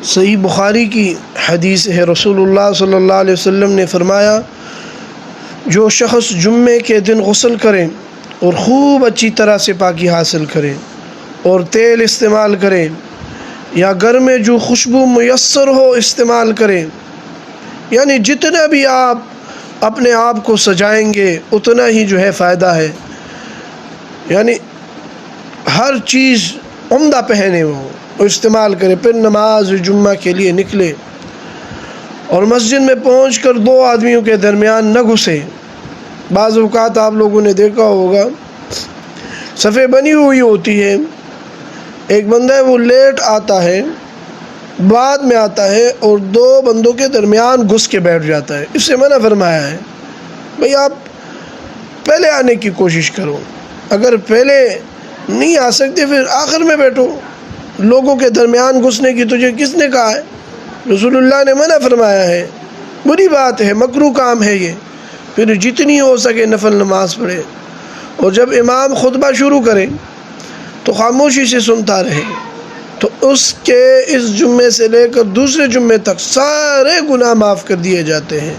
صحیح بخاری کی حدیث ہے، رسول اللہ صلی اللہ علیہ وسلم نے فرمایا جو شخص جمعے کے دن غسل کرے اور خوب اچھی طرح سے پاکی حاصل کرے اور تیل استعمال کرے یا گھر میں جو خوشبو میسر ہو استعمال کرے، یعنی جتنا بھی آپ اپنے آپ کو سجائیں گے اتنا ہی جو ہے فائدہ ہے، یعنی ہر چیز عمدہ پہنے وہ اور استعمال کرے، پھر نماز جمعہ کے لیے نکلے اور مسجد میں پہنچ کر دو آدمیوں کے درمیان نہ گھسے۔ بعض اوقات آپ لوگوں نے دیکھا ہوگا صفیں بنی ہوئی ہوتی ہے، ایک بندہ ہے وہ لیٹ آتا ہے، بعد میں آتا ہے اور دو بندوں کے درمیان گھس کے بیٹھ جاتا ہے۔ اس سے منع فرمایا ہے بھئی آپ پہلے آنے کی کوشش کرو، اگر پہلے نہیں آ سکتے پھر آخر میں بیٹھو، لوگوں کے درمیان گھسنے کی تجھے کس نے کہا ہے؟ رسول اللہ نے منع فرمایا ہے، بری بات ہے، مکروہ کام ہے یہ۔ پھر جتنی ہو سکے نفل نماز پڑھے، اور جب امام خطبہ شروع کرے تو خاموشی سے سنتا رہے، تو اس جمعے سے لے کر دوسرے جمعے تک سارے گناہ معاف کر دیے جاتے ہیں۔